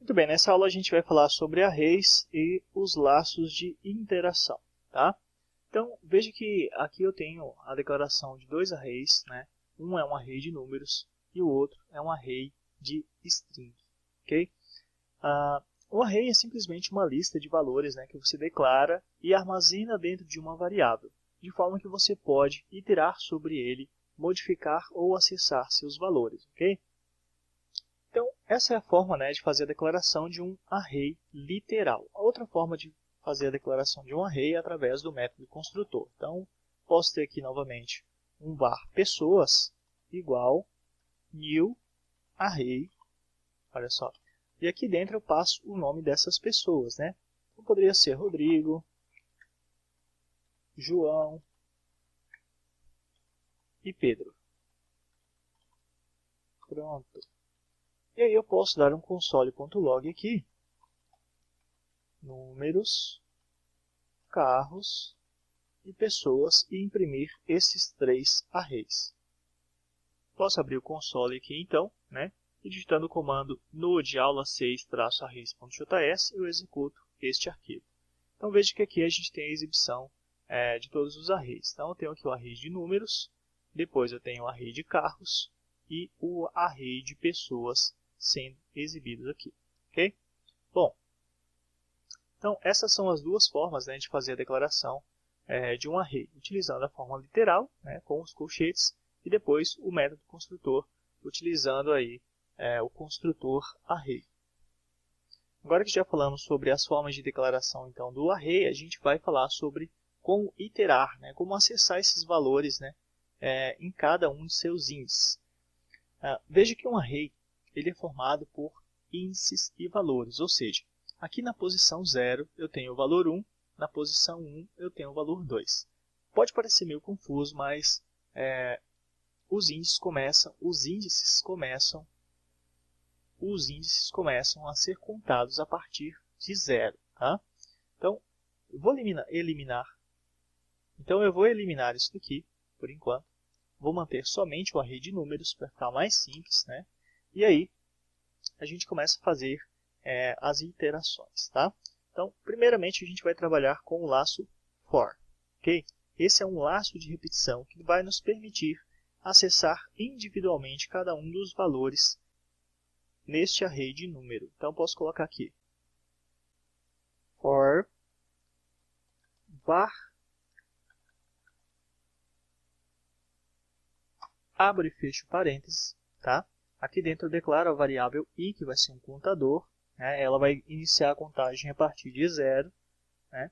Muito bem, nessa aula a gente vai falar sobre arrays e os laços de interação, tá? Então, veja que aqui eu tenho a declaração de dois arrays, né? Um é um array de números e o outro é um array de string, ok? O array é simplesmente uma lista de valores, né, que você declara e armazena dentro de uma variável, de forma que você pode iterar sobre ele, modificar ou acessar seus valores, ok? Então, essa é a forma, né, de fazer a declaração de um array literal. A outra forma de fazer a declaração de um array é através do método construtor. Então, posso ter aqui novamente um var pessoas igual new array, olha só. E aqui dentro eu passo o nome dessas pessoas, né? Então, poderia ser Rodrigo, João e Pedro. Pronto. E aí eu posso dar um console.log aqui, números, carros e pessoas e imprimir esses três arrays. Posso abrir o console aqui então, né? E digitando o comando node aula 6-arrays.js, eu executo este arquivo. Então veja que aqui a gente tem a exibição de todos os arrays. Então eu tenho aqui o array de números, depois eu tenho o array de carros e o array de pessoas sendo exibidos aqui. Ok? Bom, então essas são as duas formas, né, de fazer a declaração de um array, utilizando a forma literal, né, com os colchetes, e depois o método construtor, utilizando aí o construtor array. Agora que já falamos sobre as formas de declaração então, do array, a gente vai falar sobre como iterar, né, como acessar esses valores, né, em cada um de seus índices. Veja que um array ele é formado por índices e valores, ou seja, aqui na posição 0 eu tenho o valor 1, na posição 1 eu tenho o valor 2. Pode parecer meio confuso, mas os índices começam a ser contados a partir de 0. Tá? Então, eu vou eliminar isso daqui, por enquanto. Vou manter somente o array de números para ficar mais simples, né? E aí, a gente começa a fazer as iterações, tá? Então, primeiramente, a gente vai trabalhar com o laço for, ok? Esse é um laço de repetição que vai nos permitir acessar individualmente cada um dos valores neste array de número. Então, posso colocar aqui for var, abre e fecha parênteses, tá? Aqui dentro eu declaro a variável i, que vai ser um contador, né? Ela vai iniciar a contagem a partir de 0. Né?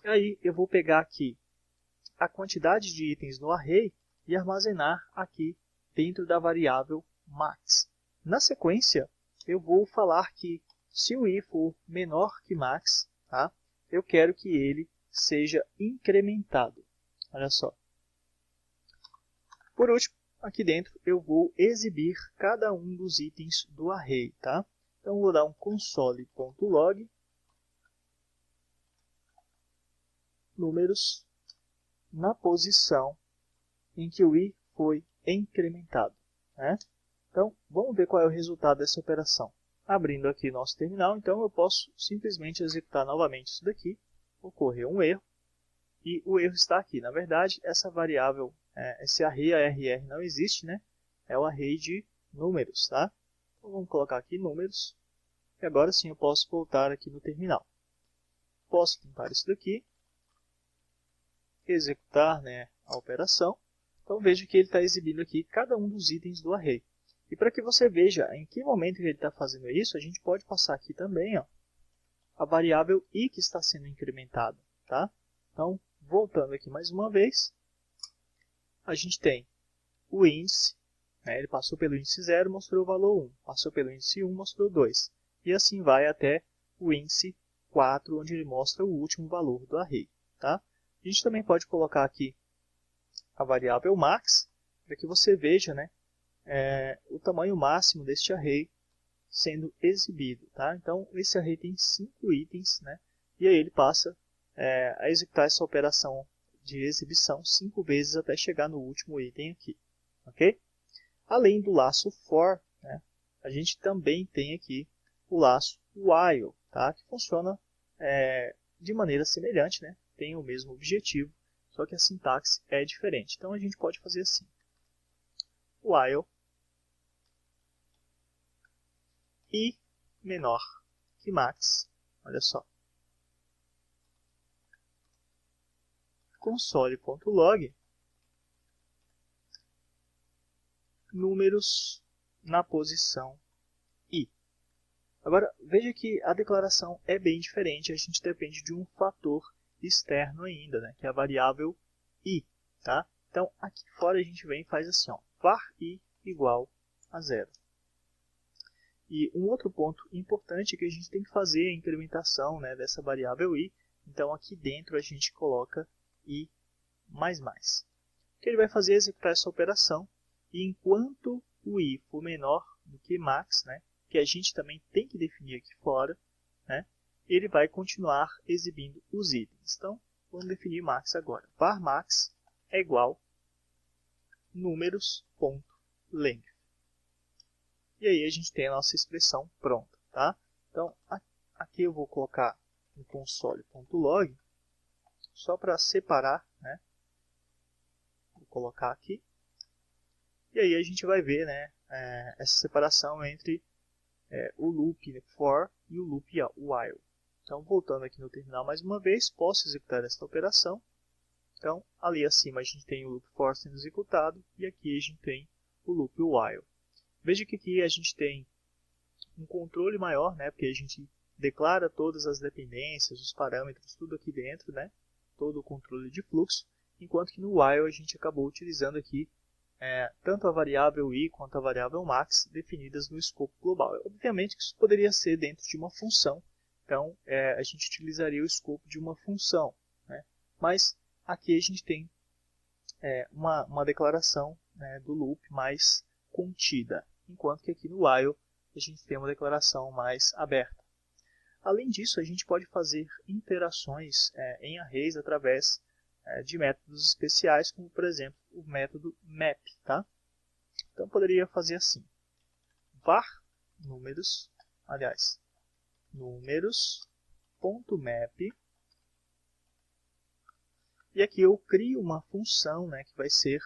E aí eu vou pegar aqui a quantidade de itens no array e armazenar aqui dentro da variável max. Na sequência, eu vou falar que se o i for menor que max, tá? Eu quero que ele seja incrementado. Olha só. Por último, aqui dentro eu vou exibir cada um dos itens do array, tá? Então eu vou dar um console.log números na posição em que o i foi incrementado, né? Então vamos ver qual é o resultado dessa operação. Abrindo aqui nosso terminal, então eu posso simplesmente executar novamente isso daqui, ocorreu um erro, e o erro está aqui. Na verdade, essa variável, esse array arr não existe, né? É o array de números, tá? Então vamos colocar aqui números, e agora sim eu posso voltar aqui no terminal. Posso limpar isso daqui, executar, né, a operação. Então veja que ele está exibindo aqui cada um dos itens do array. E para que você veja em que momento que ele está fazendo isso, a gente pode passar aqui também, ó, a variável i que está sendo incrementada. Tá? Então, voltando aqui mais uma vez, a gente tem o índice, né, ele passou pelo índice 0, mostrou o valor 1, passou pelo índice 1, mostrou 2. E assim vai até o índice 4, onde ele mostra o último valor do array. Tá? A gente também pode colocar aqui a variável max, para que você veja, né, o tamanho máximo deste array sendo exibido. Tá? Então, esse array tem 5 itens, né, e aí ele passa a executar essa operação de exibição 5 vezes até chegar no último item aqui. Okay? Além do laço for, né, a gente também tem aqui o laço while, tá? Que funciona de maneira semelhante, né? Tem o mesmo objetivo, só que a sintaxe é diferente. Então a gente pode fazer assim: while i menor que max, olha só, console.log números na posição i. Agora, veja que a declaração é bem diferente, a gente depende de um fator externo ainda, né, que é a variável i. Tá? Então, aqui fora a gente vem e faz assim, ó, var i igual a 0. E um outro ponto importante é que a gente tem que fazer a incrementação, né, dessa variável i. Então, aqui dentro a gente coloca i++. O que ele vai fazer é executar essa operação, e enquanto o i for menor do que max, né, que a gente também tem que definir aqui fora, né, ele vai continuar exibindo os itens. Então, vamos definir max agora. Var max é igual números.length. E aí a gente tem a nossa expressão pronta. Tá? Então, aqui eu vou colocar no console.log, só para separar, né? Vou colocar aqui. E aí a gente vai ver, né, essa separação entre o loop for e o loop while. Então, voltando aqui no terminal mais uma vez, posso executar esta operação. Então, ali acima a gente tem o loop for sendo executado e aqui a gente tem o loop while. Veja que aqui a gente tem um controle maior, né, porque a gente declara todas as dependências, os parâmetros, tudo aqui dentro, né, todo o controle de fluxo, enquanto que no while a gente acabou utilizando aqui tanto a variável i quanto a variável max definidas no escopo global. Obviamente que isso poderia ser dentro de uma função, então a gente utilizaria o escopo de uma função, né? Mas aqui a gente tem uma declaração, né, do loop mais contida, enquanto que aqui no while a gente tem uma declaração mais aberta. Além disso, a gente pode fazer interações em arrays através de métodos especiais, como por exemplo o método map. Tá? Então eu poderia fazer assim: var números, números.map, e aqui eu crio uma função, né, que vai ser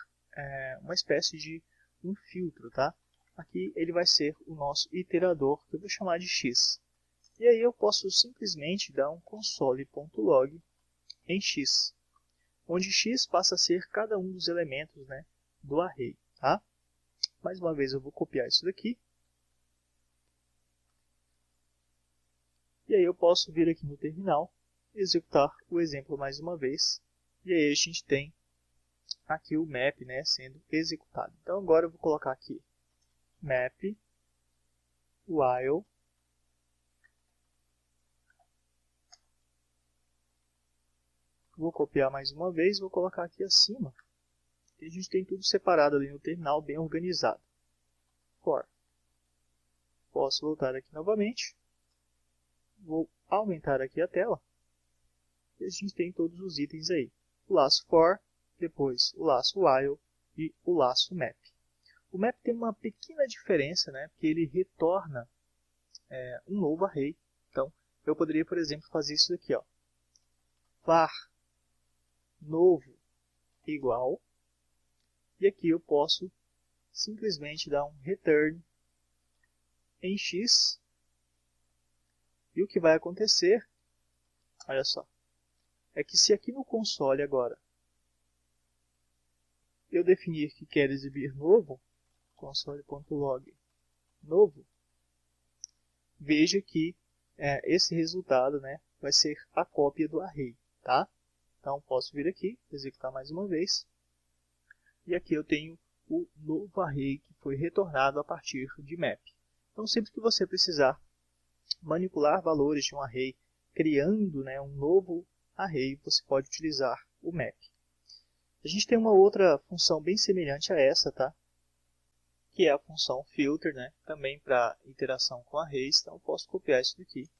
uma espécie de um filtro. Tá? Aqui ele vai ser o nosso iterador, que eu vou chamar de x. E aí eu posso simplesmente dar um console.log em x, onde x passa a ser cada um dos elementos, né, do array. Tá? Mais uma vez eu vou copiar isso daqui. E aí eu posso vir aqui no terminal, executar o exemplo mais uma vez. E aí a gente tem aqui o map, né, sendo executado. Então agora eu vou colocar aqui map while vou copiar mais uma vez, vou colocar aqui acima. E a gente tem tudo separado ali no terminal, bem organizado. For. Posso voltar aqui novamente. Vou aumentar aqui a tela. E a gente tem todos os itens aí. O laço for, depois o laço while e o laço map. O map tem uma pequena diferença, né, porque ele retorna um novo array. Então, eu poderia, por exemplo, fazer isso aqui, ó. Var novo igual, e aqui eu posso simplesmente dar um return em x, e o que vai acontecer, olha só, é que se aqui no console agora eu definir que quero exibir novo, console.log novo, veja que esse resultado, né, vai ser a cópia do array. Tá? Então posso vir aqui, executar mais uma vez, e aqui eu tenho o novo array que foi retornado a partir de map. Então sempre que você precisar manipular valores de um array, criando, né, um novo array, você pode utilizar o map. A gente tem uma outra função bem semelhante a essa, tá? Que é a função filter, né? Também para interação com arrays. Então eu posso copiar isso daqui,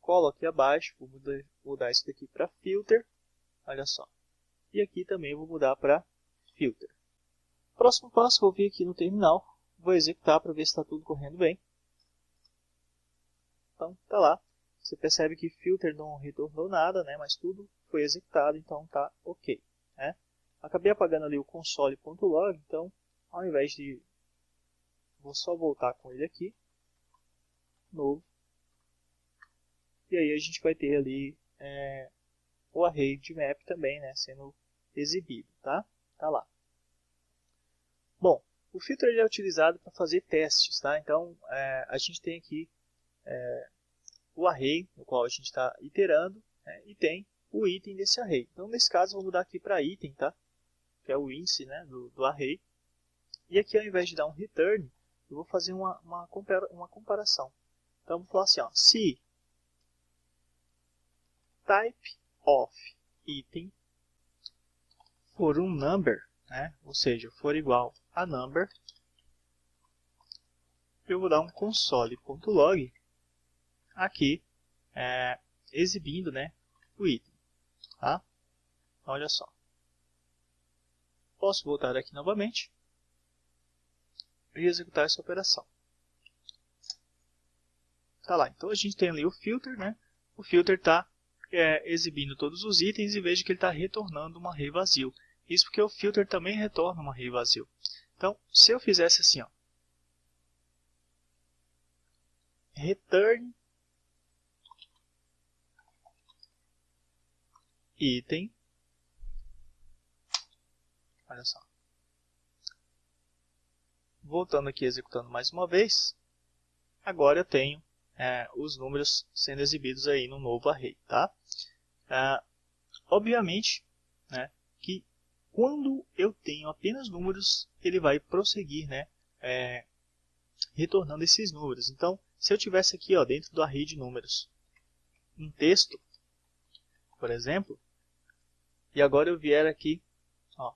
colo aqui abaixo, vou mudar isso daqui para filter, olha só. E aqui também eu vou mudar para filter. Próximo passo, vou vir aqui no terminal, vou executar para ver se está tudo correndo bem. Então tá lá. Você percebe que filter não retornou nada, né? Mas tudo foi executado, então tá ok, né? Acabei apagando ali o console.log, então ao invés de... Vou só voltar com ele aqui, novo. E aí a gente vai ter ali o array de map também, né, sendo exibido, tá? Tá lá. Bom, o filter ele é utilizado para fazer testes, tá? Então a gente tem aqui o array no qual a gente está iterando, né, e tem o item desse array. Então nesse caso eu vou mudar aqui para item, tá? Que é o índice, né, do array. E aqui ao invés de dar um return, eu vou fazer uma comparação. Então eu vou falar assim, ó, se type of item for um number, né, ou seja, for igual a number, eu vou dar um console.log aqui exibindo, né, o item. Tá? Olha só. Posso voltar aqui novamente e executar essa operação. Tá lá. Então a gente tem ali o filter, né? O filter está exibindo todos os itens e veja que ele está retornando um array vazio. Isso porque o filter também retorna um array vazio. Então, se eu fizesse assim, ó, return item, olha só. Voltando aqui, executando mais uma vez, agora eu tenho os números sendo exibidos aí no novo array, tá? Obviamente, né, que quando eu tenho apenas números, ele vai prosseguir, né, retornando esses números. Então, se eu tivesse aqui, ó, dentro do array de números, um texto, por exemplo, e agora eu vier aqui, ó,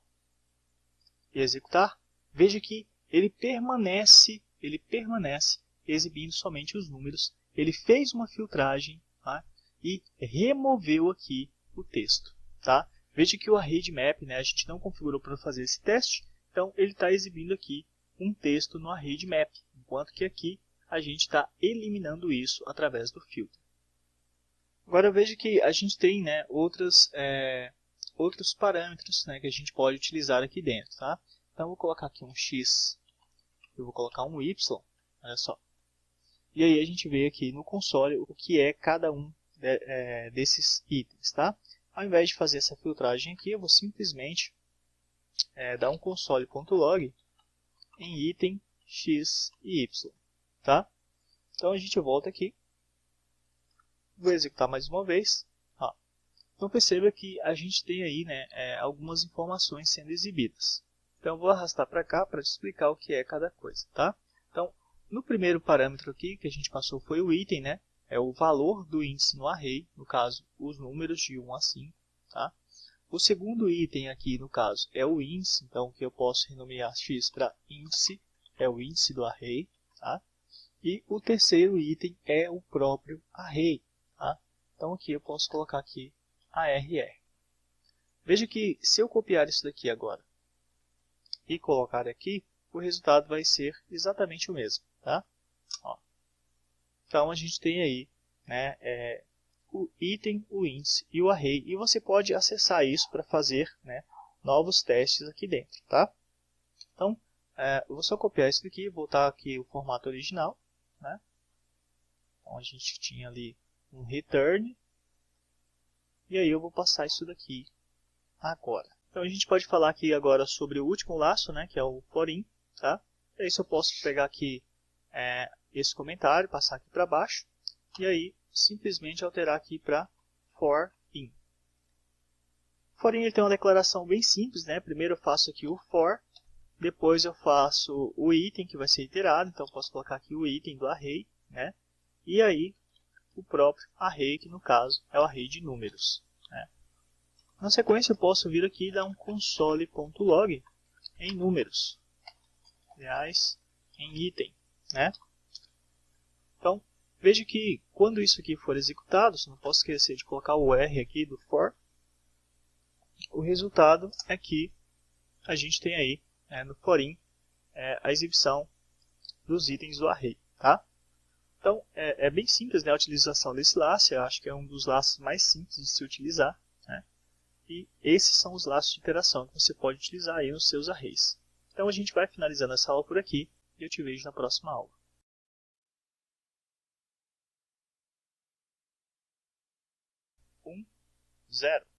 e executar, veja que ele permanece exibindo somente os números. Ele fez uma filtragem, tá, e removeu aqui o texto. Tá? Veja que o array de map, né, a gente não configurou para fazer esse teste, então ele está exibindo aqui um texto no array de map, enquanto que aqui a gente está eliminando isso através do filtro. Agora veja que a gente tem, né, outros parâmetros, né, que a gente pode utilizar aqui dentro. Tá? Então eu vou colocar aqui um x, eu vou colocar um y, olha só. E aí a gente vê aqui no console o que é cada um desses itens. Tá? Ao invés de fazer essa filtragem aqui, eu vou simplesmente dar um console.log em item x e y. Tá? Então a gente volta aqui, vou executar mais uma vez. Ó. Então perceba que a gente tem aí, né, algumas informações sendo exibidas. Então eu vou arrastar para cá para te explicar o que é cada coisa. Tá? Então no primeiro parâmetro aqui que a gente passou foi o item, né? É o valor do índice no array, no caso, os números de 1 a 5. Tá? O segundo item aqui, no caso, é o índice, então que eu posso renomear x para índice, é o índice do array. Tá? E o terceiro item é o próprio array. Tá? Então aqui eu posso colocar aqui ARR. Veja que se eu copiar isso daqui agora e colocar aqui, o resultado vai ser exatamente o mesmo. Tá? Ó. Então a gente tem aí, né, o item, o índice e o array. E você pode acessar isso para fazer, né, novos testes aqui dentro. Tá? Então eu vou só copiar isso daqui, voltar aqui o formato original. Né? Então a gente tinha ali um return. E aí eu vou passar isso daqui agora. Então a gente pode falar aqui agora sobre o último laço, né, que é o forin. Tá? E aí eu posso pegar aqui esse comentário, passar aqui para baixo, e aí simplesmente alterar aqui para for_in. For_in ele tem uma declaração bem simples, né? Primeiro eu faço aqui o for, depois eu faço o item que vai ser iterado, então eu posso colocar aqui o item do array, né? E aí o próprio array, que no caso é o array de números. Né? Na sequência eu posso vir aqui e dar um console.log em números, aliás, em item. Né? Então, veja que quando isso aqui for executado, não posso esquecer de colocar o R aqui do for, o resultado é que a gente tem aí no forin a exibição dos itens do array. Tá? Então, é bem simples, né, a utilização desse laço. Eu acho que é um dos laços mais simples de se utilizar, né? E esses são os laços de iteração que você pode utilizar aí nos seus arrays. Então, a gente vai finalizando essa aula por aqui e eu te vejo na próxima aula. 1, 0.